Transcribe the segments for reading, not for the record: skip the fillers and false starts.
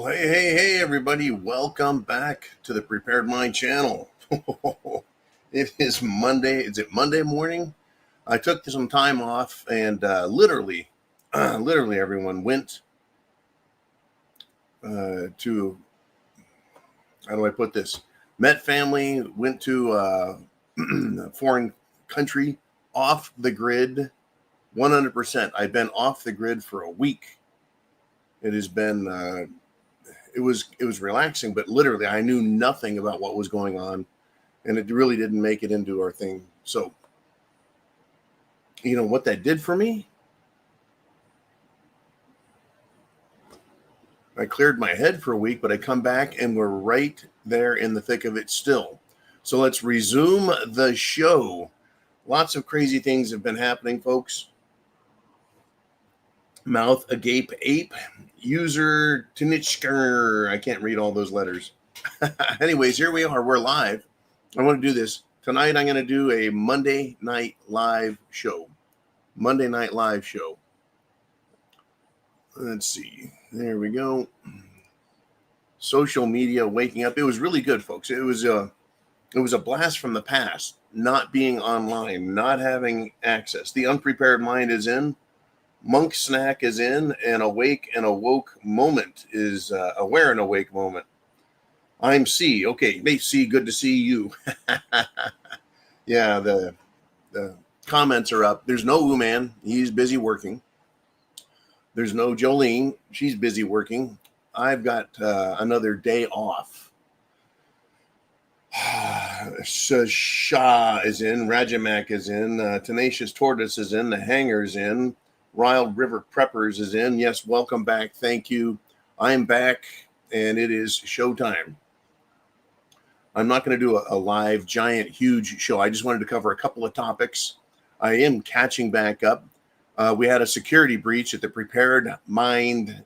Well, hey, everybody. Welcome back to the Prepared Mind channel. It is Monday. Is it Monday morning? I took some time off and literally everyone went to, how do I put this? Met family, went to a foreign country, off the grid, 100%. I've been off the grid for a week. It has been... It was relaxing, but literally I knew nothing about what was going on, and it really didn't make it into our thing. So, you know what that did for me? I cleared my head for a week, but I come back and we're right there in the thick of it still. So let's resume the show. Lots of crazy things have been happening, folks. Mouth agape ape. User Tinichker. I can't read all those letters. Anyways, here we are. We're live. I want to do this. Tonight I'm going to do a Monday night live show. Monday night live show. Let's see. There we go. Social media waking up. It was really good, folks. It was a blast from the past. Not being online, not having access. The unprepared mind is in. Monk snack is in, and awake and awoke moment is aware and awake moment. I'm C. Okay, hey C, good to see you. Yeah, the comments are up. There's no Uman, he's busy working. There's no Jolene, she's busy working. I've got another day off. Shah is in, Rajamak is in, Tenacious Tortoise is in, the Hanger's in. Wild River Preppers is in. Yes, welcome back. Thank you. I'm back, and it is showtime. I'm not going to do a live, giant, huge show. I just wanted to cover a couple of topics. I am catching back up. We had a security breach at the Prepared Mind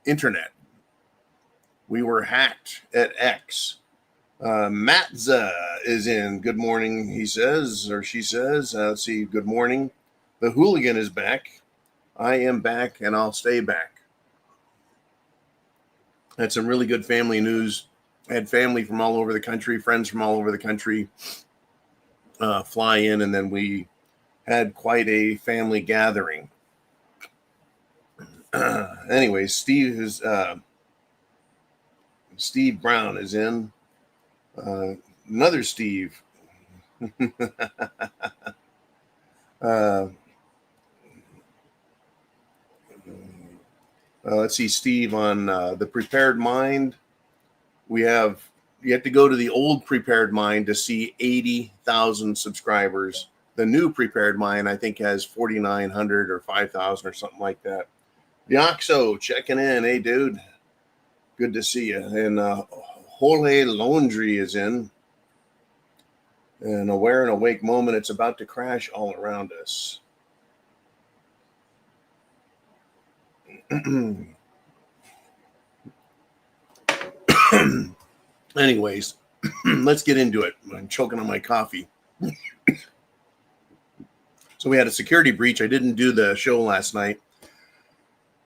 internet. We were hacked at X. Matza is in. Good morning, he says, or she says. Let's see. Good morning. The hooligan is back. I am back, and I'll stay back. Had some really good family news. I had family from all over the country, friends from all over the country fly in, and then we had quite a family gathering. Anyways, Steve Brown is in. Another Steve. Let's see, Steve, on the Prepared Mind. You have to go to the old Prepared Mind to see 80,000 subscribers. The new Prepared Mind, I think, has 4,900 or 5,000 or something like that. Yoxo checking in. Hey, dude. Good to see you. And Jorge Laundry is in. An aware and awake moment. It's about to crash all around us. Anyways, let's get into it. I'm choking on my coffee. So we had a security breach. I didn't do the show last night.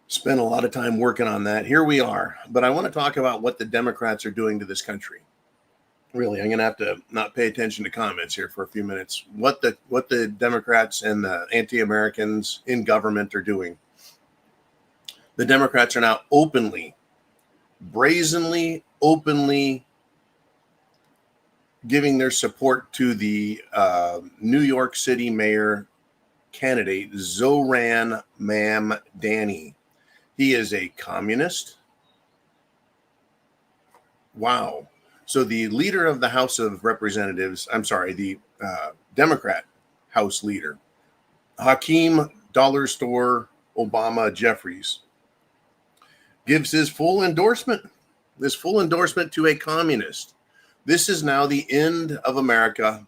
Spent a lot of time working on that. Here we are. But I want to talk about what the Democrats are doing to this country. Really, I'm going to have to not pay attention to comments here for a few minutes. What the Democrats and the anti-Americans in government are doing. The Democrats are now brazenly, openly giving their support to the New York City mayor candidate, Zohran Mamdani. He is a communist. Wow. So the leader of the House of Representatives, the Democrat House leader, Hakeem Dollar Store Obama Jeffries, gives his full endorsement to a communist. This is now the end of America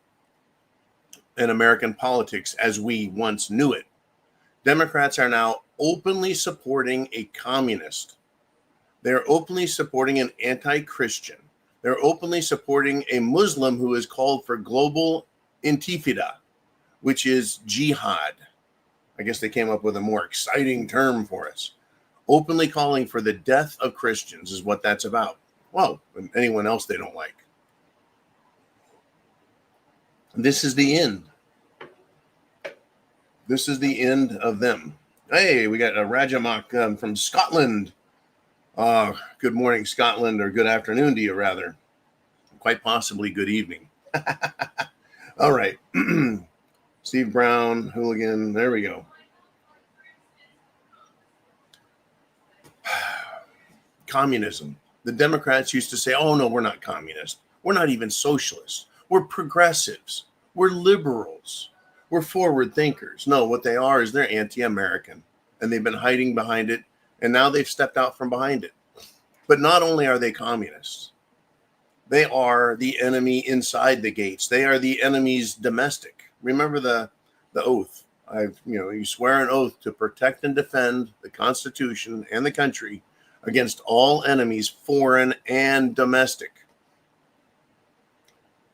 and American politics as we once knew it. Democrats are now openly supporting a communist. They're openly supporting an anti-Christian. They're openly supporting a Muslim who has called for global intifada, which is jihad. I guess they came up with a more exciting term for us. Openly calling for the death of Christians is what that's about. Well, and anyone else they don't like. This is the end. This is the end of them. Hey, we got a Rajamak from Scotland. Good morning, Scotland, or good afternoon to you, rather. Quite possibly good evening. All right. Steve Brown, hooligan. There we go. Communism. The Democrats used to say, oh, no, we're not communist. We're not even socialists. We're progressives. We're liberals. We're forward thinkers. No, what they are is they're anti-American, and they've been hiding behind it, and now they've stepped out from behind it. But not only are they communists, they are the enemy inside the gates. They are the enemy's domestic. Remember the oath. You swear an oath to protect and defend the Constitution and the country against all enemies, foreign and domestic.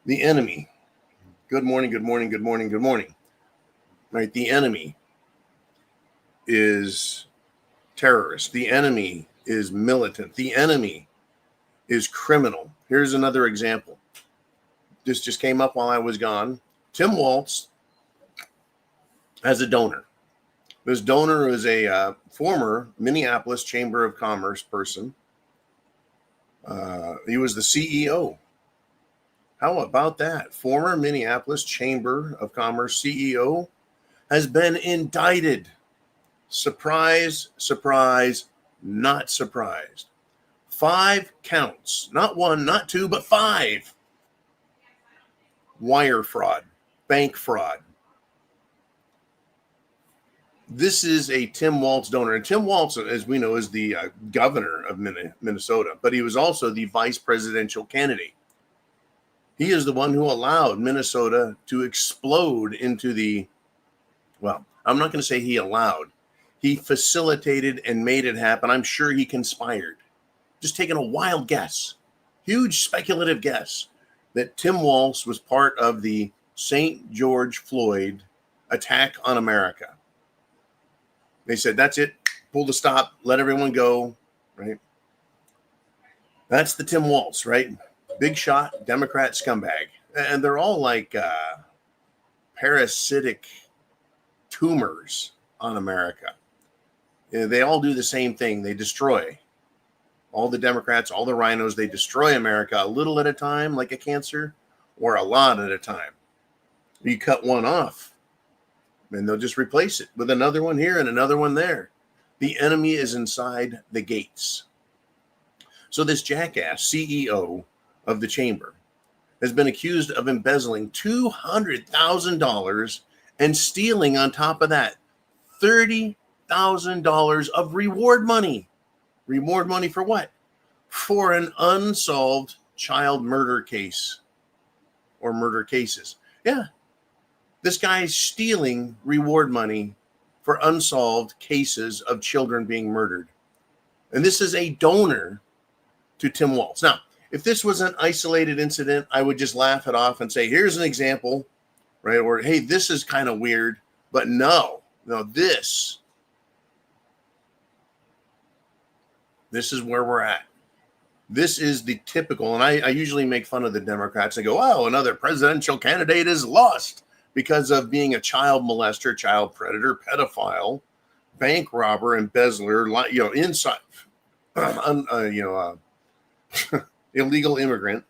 The enemy. Good morning, good morning, good morning, good morning. Right? The enemy is terrorist. The enemy is militant. The enemy is criminal. Here's another example. This just came up while I was gone. Tim Walz has a donor. This donor is a former Minneapolis Chamber of Commerce person. He was the CEO. How about that? Former Minneapolis Chamber of Commerce CEO has been indicted. Surprise, surprise, not surprised. 5 counts, not 1, not 2, but 5. Wire fraud, bank fraud. This is a Tim Walz donor. And Tim Walz, as we know, is the governor of Minnesota, but he was also the vice presidential candidate. He is the one who allowed Minnesota to explode into I'm not going to say he allowed. He facilitated and made it happen. I'm sure he conspired. Just taking a wild guess, huge speculative guess, that Tim Walz was part of the St. George Floyd attack on America. They said, that's it, pull the stop, let everyone go, right? That's the Tim Walz, right? Big shot, Democrat scumbag. And they're all like parasitic tumors on America. They all do the same thing. They destroy. All the Democrats, all the rhinos, they destroy America a little at a time, like a cancer, or a lot at a time. You cut one off, and they'll just replace it with another one here and another one there. The enemy is inside the gates. So this jackass CEO of the chamber has been accused of embezzling $200,000 and stealing on top of that $30,000 of reward money. Reward money for what? For an unsolved child murder case or murder cases. Yeah. This guy's stealing reward money for unsolved cases of children being murdered. And this is a donor to Tim Walz. Now, if this was an isolated incident, I would just laugh it off and say, here's an example, right? Or, hey, this is kind of weird. But no, this is where we're at. This is the typical, and I usually make fun of the Democrats. I go, oh, another presidential candidate is lost because of being a child molester, child predator, pedophile, bank robber, embezzler, inside, illegal immigrant.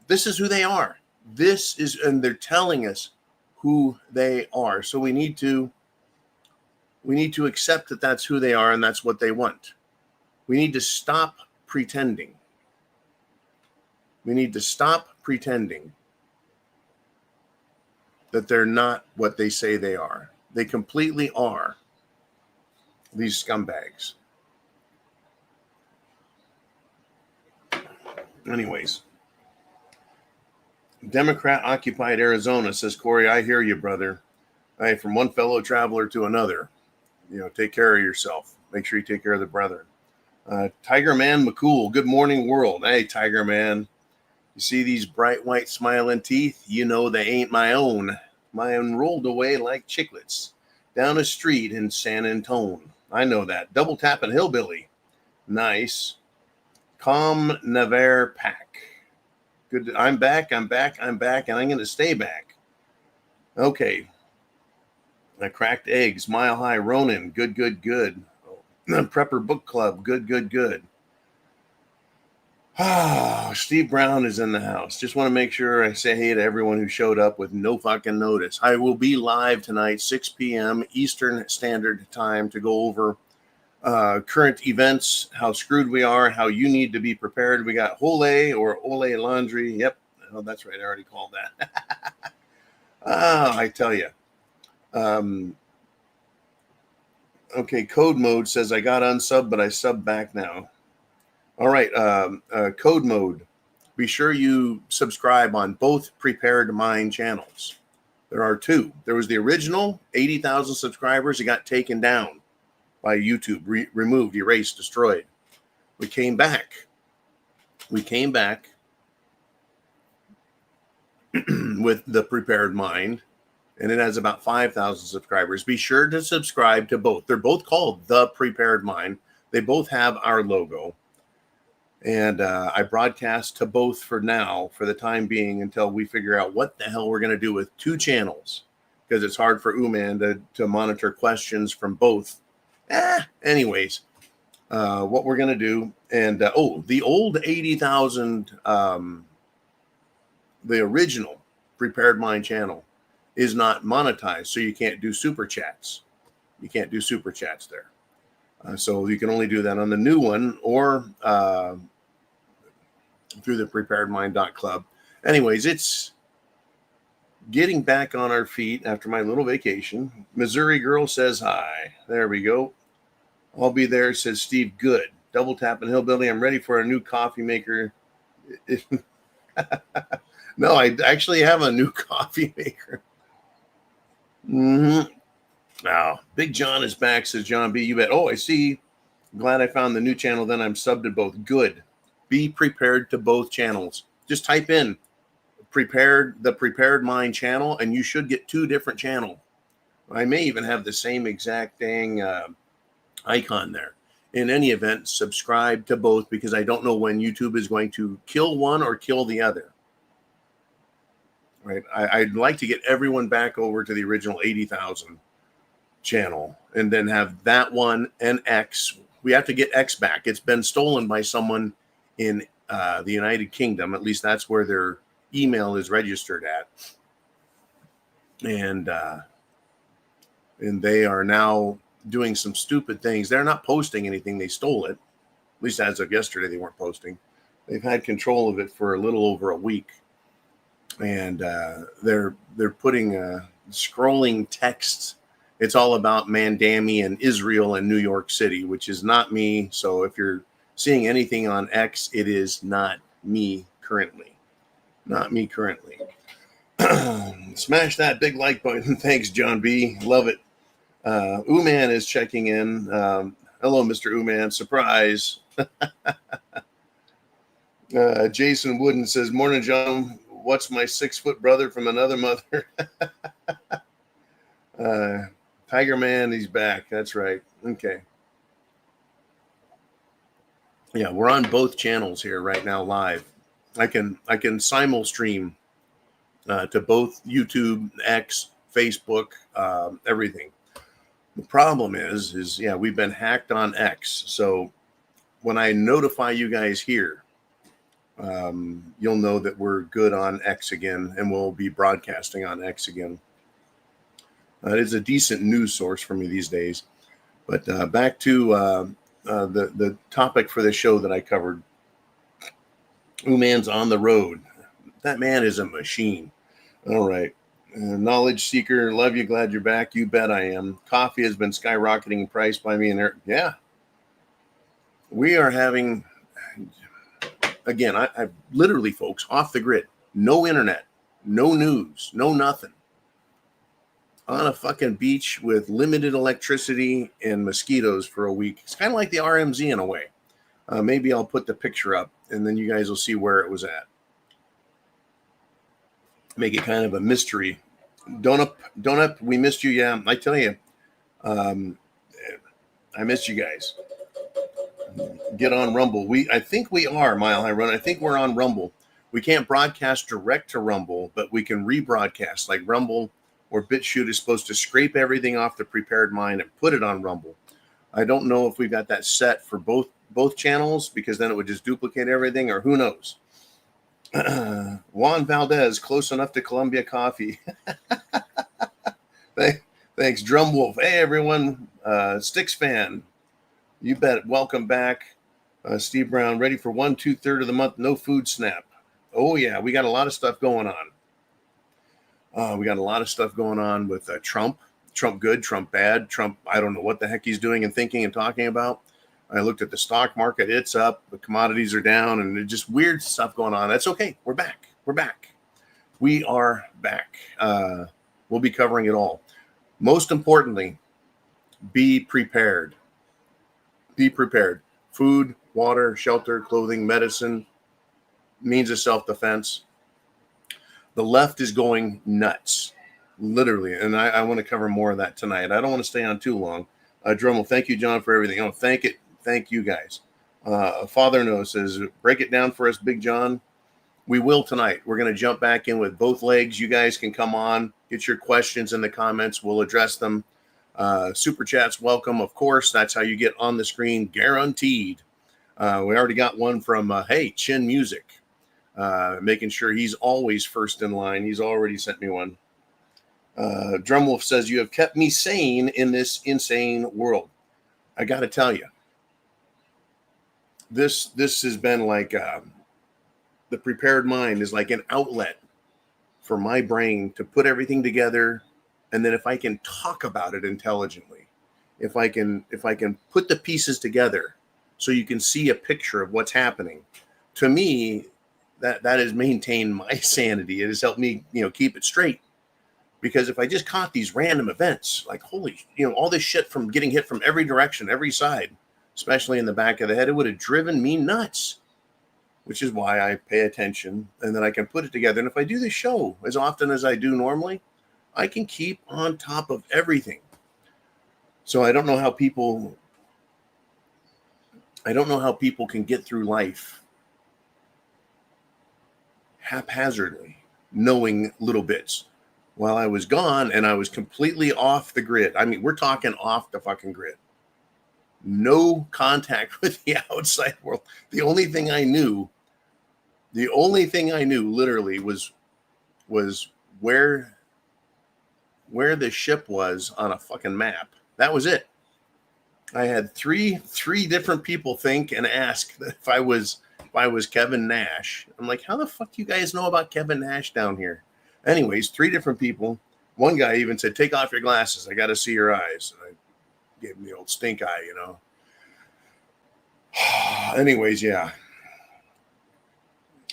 This is who they are. And they're telling us who they are. So we need to accept that that's who they are and that's what they want. We need to stop pretending. We need to stop pretending that they're not what they say they are. They completely are these scumbags. Anyways, Democrat-occupied Arizona, says Corey, I hear you, brother. Hey, from one fellow traveler to another, take care of yourself. Make sure you take care of the brethren. Tiger Man McCool, good morning, world. Hey, Tiger Man. You see these bright white smiling teeth? You know they ain't my own. Mine rolled away like chiclets down a street in San Antone. I know that. Double tapping hillbilly. Nice. Calm Navarre Pack. Good. I'm back, and I'm going to stay back. Okay. I cracked eggs. Mile High Ronin. Good. Prepper Book Club. Good. Steve Brown is in the house. Just want to make sure I say hey to everyone who showed up with no fucking notice. I will be live tonight, 6 p.m. Eastern Standard Time, to go over current events, how screwed we are, how you need to be prepared. We got Ole Laundry. Yep. Oh, that's right. I already called that. I tell you. Okay, Code Mode says I got unsubbed, but I subbed back now. All right, Code Mode. Be sure you subscribe on both Prepared Mind channels. There are two. There was the original 80,000 subscribers. It got taken down by YouTube, removed, erased, destroyed. We came back with the Prepared Mind, and it has about 5,000 subscribers. Be sure to subscribe to both. They're both called The Prepared Mind. They both have our logo. And I broadcast to both for now, for the time being, until we figure out what the hell we're going to do with two channels, because it's hard for Uman to monitor questions from both. Anyways, what we're going to do, and the old 80,000, the original Prepared Mind channel is not monetized, so you can't do super chats. You can't do super chats there. So you can only do that on the new one, or through the preparedmind.club. Anyways, it's getting back on our feet after my little vacation. Missouri Girl says hi. There we go. I'll be there, says Steve. Good. Double tapping hillbilly. I'm ready for a new coffee maker. No, I actually have a new coffee maker. Now, Big John is back, says John B. You bet. Oh, I see. Glad I found the new channel. Then I'm subbed to both. Good. Be prepared to both channels. Just type in the Prepared Mind channel, and you should get two different channels. I may even have the same exact dang icon there. In any event, subscribe to both, because I don't know when YouTube is going to kill one or kill the other. Right? I'd like to get everyone back over to the original 80,000 channel, and then have that one and X. We have to get X back. It's been stolen by someone in the United Kingdom. At least that's where their email is registered at. And they are now doing some stupid things. They're not posting anything. They stole it. At least as of yesterday, they weren't posting. They've had control of it for a little over a week. And they're putting scrolling texts. It's all about Mandami and Israel and New York City, which is not me. So if you're seeing anything on X, it is not me currently. Not me currently. Smash that big like button. Thanks, John B. Love it. Uman is checking in. Hello, Mr. Uman. Surprise. Jason Wooden says, morning, John. What's my 6-foot brother from another mother? Tiger Man, he's back. That's right. Okay. Yeah, we're on both channels here right now live. I can simul stream to both YouTube, X, Facebook, everything. The problem is we've been hacked on X. So when I notify you guys here, you'll know that we're good on X again, and we'll be broadcasting on X again. It is a decent news source for me these days. But back to the topic for the show that I covered. Uman's on the road. That man is a machine. All right. Knowledge seeker, love you, glad you're back. You bet I am. Coffee has been skyrocketing in price by me and Eric. Yeah. We are having, again, I literally, folks, off the grid. No internet, no news, no nothing. On a fucking beach with limited electricity and mosquitoes for a week. It's kind of like the RMZ in a way. Maybe I'll put the picture up, and then you guys will see where it was at. Make it kind of a mystery. Donut, we missed you. Yeah, I tell you, I miss you guys. Get on Rumble. I think we are, Mile High Run. I think we're on Rumble. We can't broadcast direct to Rumble, but we can rebroadcast like Rumble or BitChute is supposed to scrape everything off the Prepared Mind and put it on Rumble. I don't know if we've got that set for both channels, because then it would just duplicate everything, or who knows. Juan Valdez, close enough to Columbia Coffee. Thanks, Drumwolf. Hey, everyone. Sticks fan. You bet. Welcome back. Steve Brown, ready for 1 2/3 of the month. No food snap. Oh, yeah. We got a lot of stuff going on. We got a lot of stuff going on with Trump. Trump good, Trump bad. Trump, I don't know what the heck he's doing and thinking and talking about. I looked at the stock market. It's up. The commodities are down, and there's just weird stuff going on. That's okay. We're back. We are back. We'll be covering it all. Most importantly, be prepared. Be prepared. Food, water, shelter, clothing, medicine, means of self-defense. The left is going nuts, literally, and I want to cover more of that tonight. I don't want to stay on too long. Drummel, thank you, John, for everything. Oh, thank you guys. Father Knows says, break it down for us, Big John. We will tonight. We're going to jump back in with both legs. You guys can come on, get your questions in the comments. We'll address them. Super chats, welcome. Of course, that's how you get on the screen, guaranteed. We already got one from, hey, Chin Music, making sure he's always first in line. He's already sent me one. Drumwolf says, you have kept me sane in this insane world. I got to tell you, this has been like, the Prepared Mind is like an outlet for my brain to put everything together. And then if I can talk about it intelligently, if I can put the pieces together so you can see a picture of what's happening, to me, that has maintained my sanity. It has helped me, keep it straight. Because if I just caught these random events, like all this shit from getting hit from every direction, every side, especially in the back of the head, it would have driven me nuts. Which is why I pay attention, and then I can put it together. And if I do the show as often as I do normally, I can keep on top of everything. So I don't know how people can get through life haphazardly, knowing little bits. While I was gone and I was completely off the grid. I mean, we're talking off the fucking grid. No contact with the outside world. The only thing I knew literally was where the ship was on a fucking map. That was it. I had three different people think and ask if I was Kevin Nash. I'm like, how the fuck do you guys know about Kevin Nash down here? Anyways, 3 different people. One guy even said, take off your glasses. I got to see your eyes. And I gave him the old stink eye, Anyways, yeah.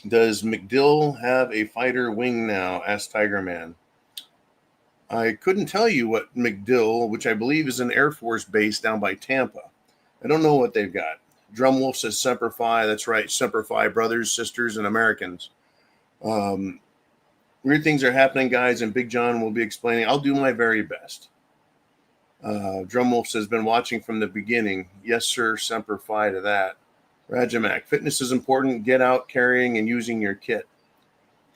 Does McDill have a fighter wing now? Asked Tiger Man. I couldn't tell you what McDill, which I believe is an Air Force base down by Tampa. I don't know what they've got. Drumwolf says Semper Fi. That's right. Semper Fi, brothers, sisters, and Americans. Weird things are happening, guys, and Big John will be explaining. I'll do my very best. Drumwolf says, been watching from the beginning. Yes, sir. Semper Fi to that. Rajamak, fitness is important. Get out carrying and using your kit.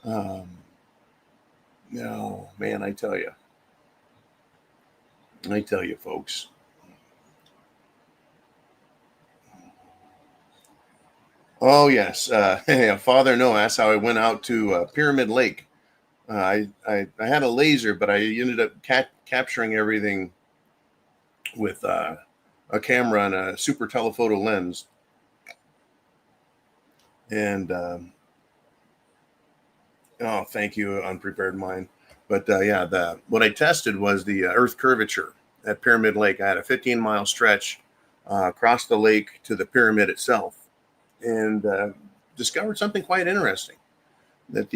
No, man, I tell you, folks. Oh, yes. Father Noah asked how I went out to Pyramid Lake. I had a laser, but I ended up capturing everything with a camera and a super telephoto lens. And thank you, Unprepared Mind. But what I tested was the Earth curvature at Pyramid Lake. I had a 15-mile stretch across the lake to the pyramid itself, and discovered something quite interesting. That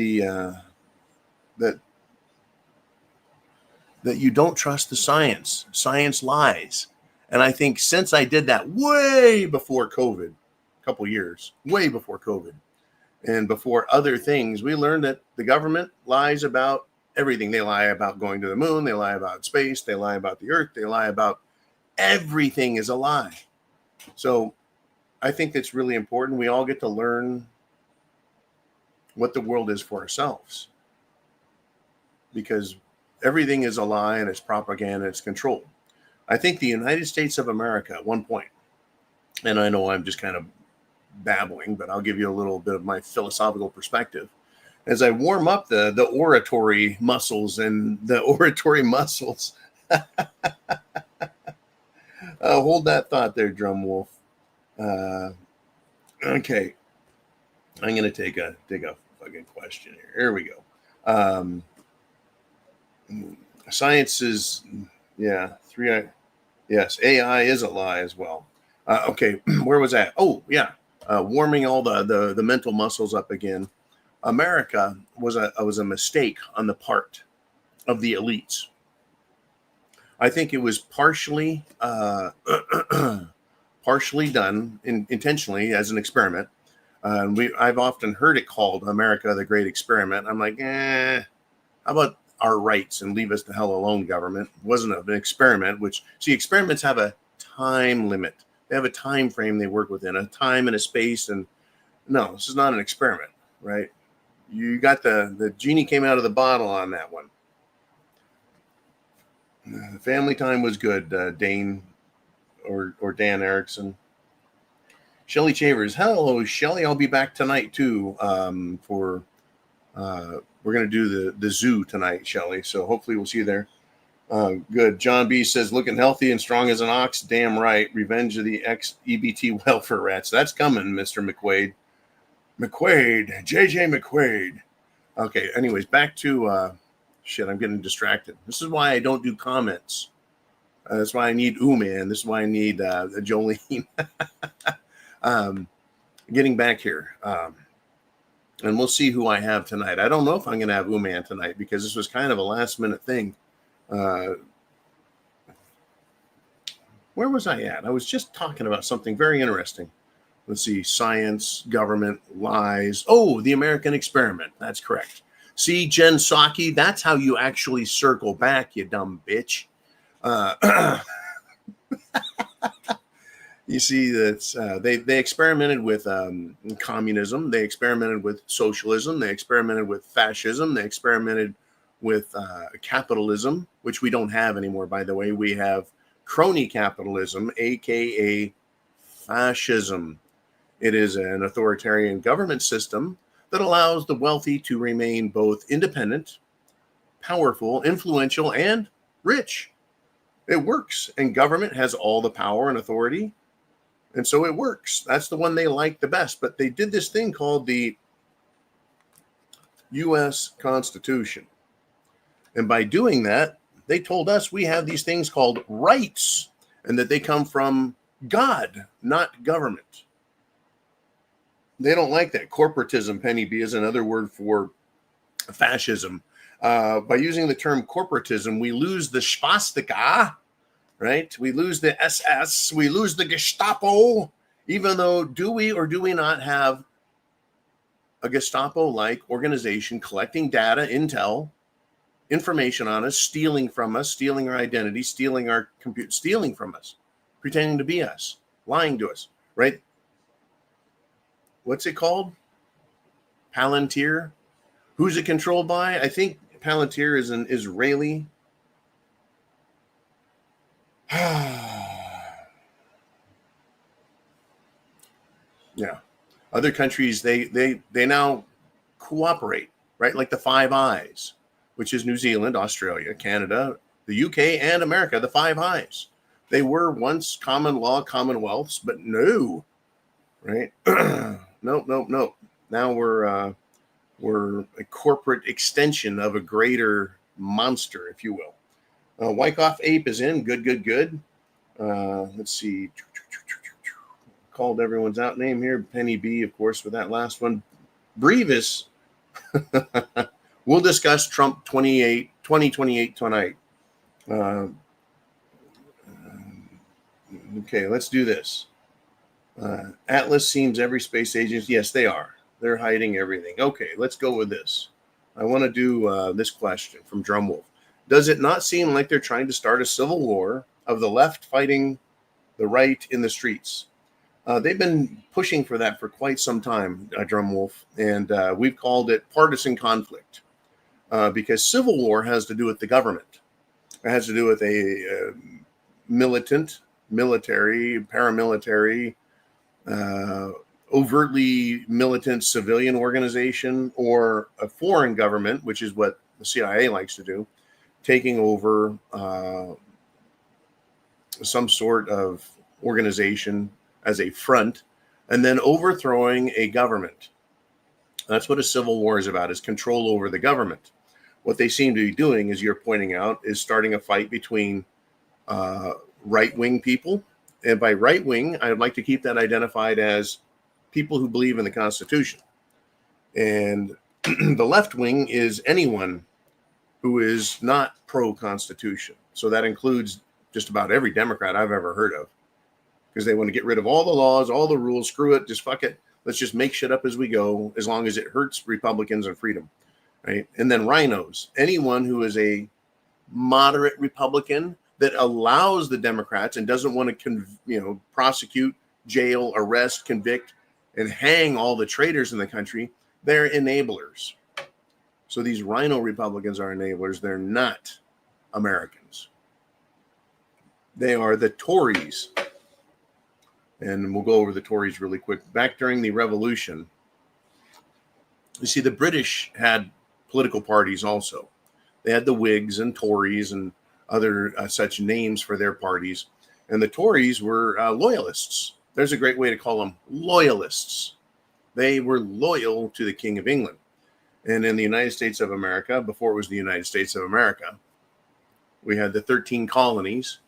that you don't trust the science. Science lies. And I think since I did that way before COVID, a couple years, way before COVID, and before other things, we learned that the government lies about everything. They lie about going to the moon. They lie about space. They lie about the earth. They lie about Everything is a lie. So I think that's really important. We all get to learn what the world is for ourselves, because everything is a lie and it's propaganda, it's control. I think the United States of America at one point, and I know I'm just kind of babbling, but I'll give you a little bit of my philosophical perspective as I warm up the oratory muscles and the oratory muscles. Hold that thought there, Drum Wolf. Okay, I'm gonna take a fucking question here. Here we go. Science is, yeah, yes, AI is a lie as well. Okay, where was that? Oh, yeah, warming all the mental muscles up again. America was a mistake on the part of the elites. I think it was partially done intentionally as an experiment. I've often heard it called America the Great Experiment. I'm like, how about our rights and leave us the hell alone, government? It wasn't an experiment, which, see, experiments have a time limit. They have a time frame they work within, a time and a space. And no, this is not an experiment, right? You got the genie came out of the bottle on that one. Family time was good, Dane or Dan Erickson. Shelly Chavers, hello, Shelly. I'll be back tonight too. For we're gonna do the zoo tonight, Shelly. So hopefully we'll see you there. Good. John B says, looking healthy and strong as an ox. Damn right. Revenge of the ex-EBT welfare rats. That's coming, Mr. McQuaid. JJ McQuaid. Okay. Anyways, back to shit. I'm getting distracted. This is why I don't do comments. That's why I need man. This is why I need Jolene. Getting back here. And we'll see who I have tonight. I don't know if I'm going to have man tonight because this was kind of a last minute thing. Where was I at? I was just talking about something very interesting. Let's see. Science, government, lies. Oh, the American experiment. That's correct. See, Jen Psaki, that's how you actually circle back, you dumb bitch. You see that they experimented with communism. They experimented with socialism. They experimented with fascism. They experimented with capitalism, which we don't have anymore, by the way. We have crony capitalism, aka fascism. It is an authoritarian government system that allows the wealthy to remain both independent, powerful, influential, and rich. It works, and government has all the power and authority, and so it works. That's the one they like the best. But they did this thing called the U.S. Constitution. And by doing that, they told us we have these things called rights and that they come from God, not government. They don't like that. Corporatism, Penny B, is another word for fascism. By using the term corporatism, we lose the swastika, right? We lose the SS. We lose the Gestapo, even though do we or do we not have a Gestapo-like organization collecting data, intel, information on us, stealing from us, stealing our identity, stealing our computer, stealing from us, pretending to be us, lying to us, right? What's it called? Palantir. Who's it controlled by? I think Palantir is an Israeli. Yeah. Other countries, they now cooperate, right? Like the Five Eyes, which is New Zealand, Australia, Canada, the UK, and America, the Five Eyes. They were once common law commonwealths, but no, right? Nope. Now we're a corporate extension of a greater monster, if you will. Wyckoff Ape is in. Good. Let's see. Called everyone's out name here. Penny B, of course, with that last one. Brevis. We'll discuss Trump 2028 tonight. Okay, let's do this. Atlas seems every space agency. Yes, they are. They're hiding everything. Okay, let's go with this. I want to do this question from Drumwolf. Does it not seem like they're trying to start a civil war of the left fighting the right in the streets. They've been pushing for that for quite some time, Drumwolf, and we've called it partisan conflict because civil war has to do with the government. It has to do with a militant, military, paramilitary, overtly militant civilian organization, or a foreign government, which is what the CIA likes to do, taking over some sort of organization as a front and then overthrowing a government. That's what a civil war is about, is control over the government. What they seem to be doing, as you're pointing out, is starting a fight between right-wing people. And by right-wing, I would like to keep that identified as people who believe in the Constitution. And the left wing is anyone who is not pro-Constitution. So that includes just about every Democrat I've ever heard of, because they want to get rid of all the laws, all the rules. Screw it, just fuck it. Let's just make shit up as we go, as long as it hurts Republicans and freedom, right? And then rhinos, anyone who is a moderate Republican that allows the Democrats and doesn't want to, prosecute, jail, arrest, convict, and hang all the traitors in the country, they're enablers. So these rhino Republicans are enablers. They're not Americans. They are the Tories. And we'll go over the Tories really quick. Back during the Revolution, you see, the British had political parties also. They had the Whigs and Tories and other such names for their parties. And the Tories were loyalists. There's a great way to call them loyalists. They were loyal to the King of England. And in the United States of America, before it was the United States of America, we had the 13 colonies,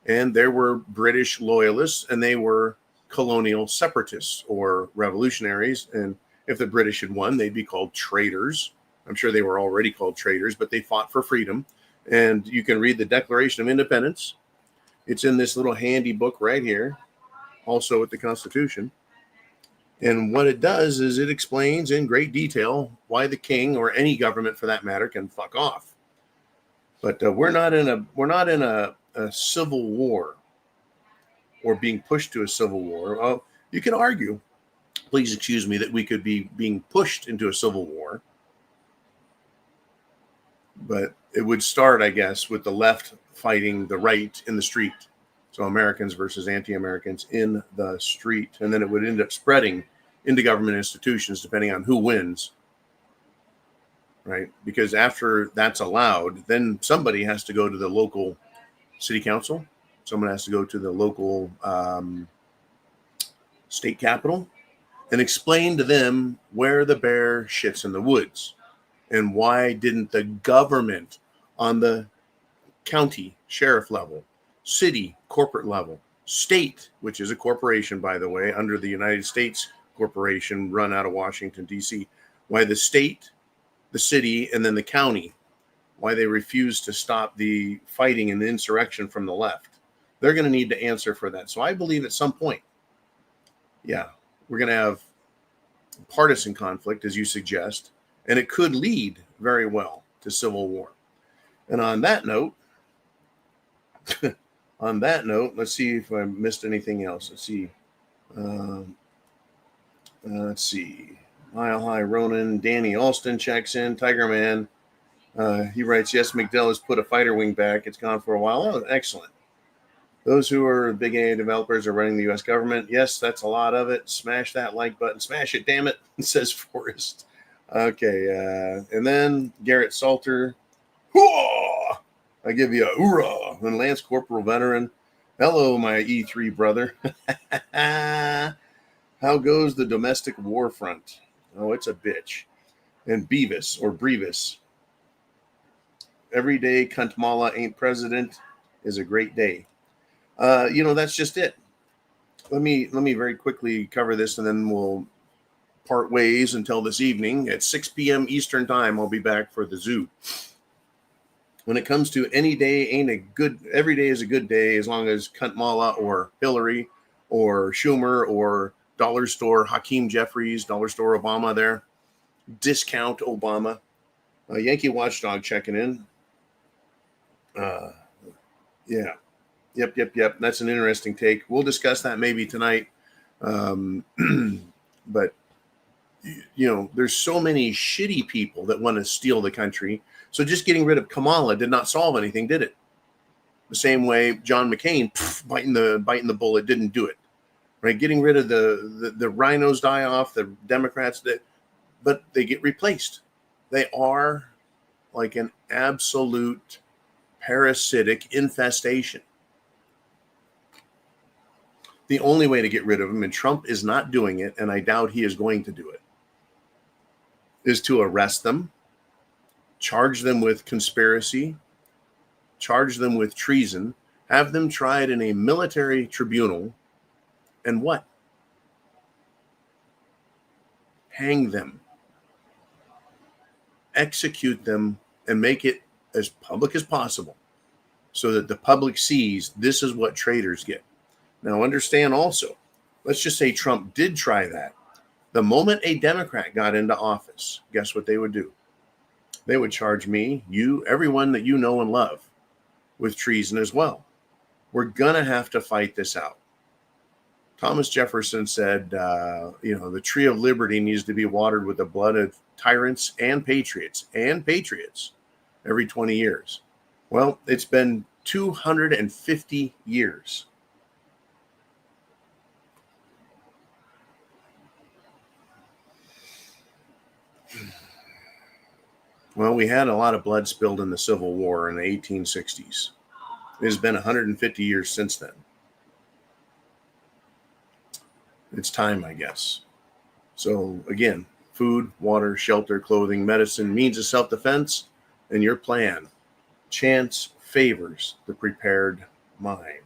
and there were British loyalists, and they were colonial separatists or revolutionaries. And if the British had won, they'd be called traitors. I'm sure they were already called traitors, but they fought for freedom. And you can read the Declaration of Independence. It's in this little handy book right here, also with the Constitution. And what it does is it explains in great detail why the king, or any government for that matter, can fuck off. But we're not in a civil war, or being pushed to a civil war. You can argue, please excuse me, that we could be being pushed into a civil war. But it would start, I guess, with the left fighting the right in the street. So Americans versus anti-Americans in the street. And then it would end up spreading into government institutions, depending on who wins. Right? Because after that's allowed, then somebody has to go to the local city council. Someone has to go to the local state capitol and explain to them where the bear shits in the woods. And why didn't the government on the county sheriff level, city corporate level, state, which is a corporation, by the way, under the United States corporation run out of Washington, D.C., why the state, the city, and then the county, why they refuse to stop the fighting and the insurrection from the left. They're going to need to answer for that. So I believe at some point, we're going to have partisan conflict, as you suggest, and it could lead very well to civil war. And on that note, let's see if I missed anything else. Let's see. Mile High Ronan, Danny Alston checks in. Tiger Man, he writes, yes, McDell has put a fighter wing back. It's gone for a while. Oh, excellent. Those who are big AI developers are running the U.S. government. Yes, that's a lot of it. Smash that like button. Smash it, damn it, says Forrest. Okay, and then Garrett Salter. Hooah! I give you a hoorah. And Lance Corporal Veteran. Hello, my E3 brother. How goes the domestic war front? Oh, it's a bitch. And Beavis, or Brevis. Every day Cuntmala ain't president is a great day. That's just it. Let me very quickly cover this, and then we'll part ways until this evening at 6 p.m. Eastern time. I'll be back for the zoo. When it comes to any day every day is a good day, as long as Cuntmala or Hillary or Schumer or Dollar Store Hakeem Jeffries, Dollar Store Obama there, discount Obama. Yankee Watchdog checking in. Yep. That's an interesting take. We'll discuss that maybe tonight. But there's so many shitty people that want to steal the country. So just getting rid of Kamala did not solve anything, did it? The same way John McCain biting the bullet didn't do it, right? Getting rid of the rhinos die off, the Democrats, but they get replaced. They are like an absolute parasitic infestation. The only way to get rid of them, and Trump is not doing it, and I doubt he is going to do it, is to arrest them, charge them with conspiracy, charge them with treason, have them tried in a military tribunal, and what? Hang them, execute them, and make it as public as possible so that the public sees this is what traitors get. Now, understand also, let's just say Trump did try that. The moment a Democrat got into office, guess what they would do? They would charge me, you, everyone that you know and love with treason as well. We're going to have to fight this out. Thomas Jefferson said, the tree of liberty needs to be watered with the blood of tyrants and patriots every 20 years. Well, it's been 250 years. Well, we had a lot of blood spilled in the Civil War in the 1860s. It has been 150 years since then. It's time, I guess. So again, food, water, shelter, clothing, medicine, means of self-defense, and your plan. Chance favors the prepared mind.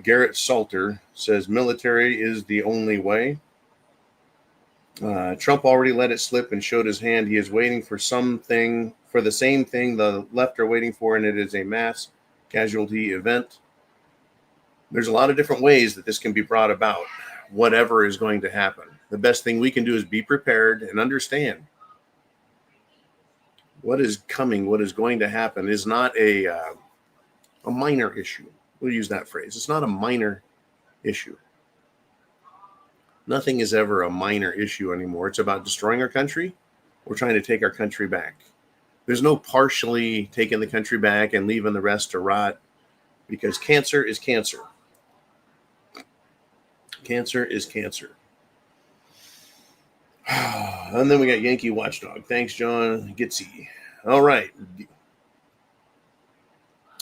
Garrett Salter says military is the only way. Trump already let it slip and showed his hand. He is waiting for the same thing the left are waiting for, and it is a mass casualty event. There's a lot of different ways that this can be brought about, whatever is going to happen. The best thing we can do is be prepared and understand what is coming, what is going to happen is not a minor issue. We'll use that phrase. It's not a minor issue. Nothing is ever a minor issue anymore. It's about destroying our country. We're trying to take our country back. There's no partially taking the country back and leaving the rest to rot, because cancer is cancer. Cancer is cancer. And then we got Yankee Watchdog. Thanks, John Gitsy. All right.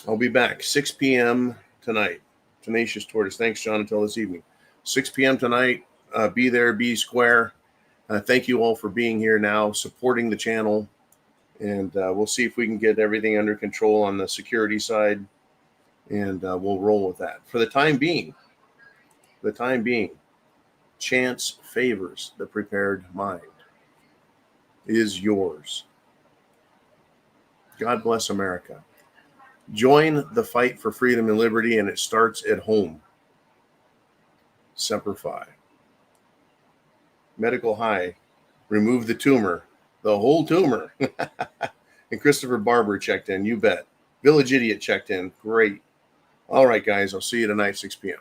I'll be back 6 p.m. tonight. Tenacious Tortoise. Thanks, John. Until this evening. 6 p.m. tonight. Be there, be square. Thank you all for being here now, supporting the channel. And we'll see if we can get everything under control on the security side. And we'll roll with that. For the time being, chance favors the prepared mind. Is yours. God bless America. Join the fight for freedom and liberty, and it starts at home. Semper Fi. Medical High. Remove the tumor. The whole tumor. And Christopher Barber checked in. You bet. Village Idiot checked in. Great. All right, guys. I'll see you tonight, 6 p.m.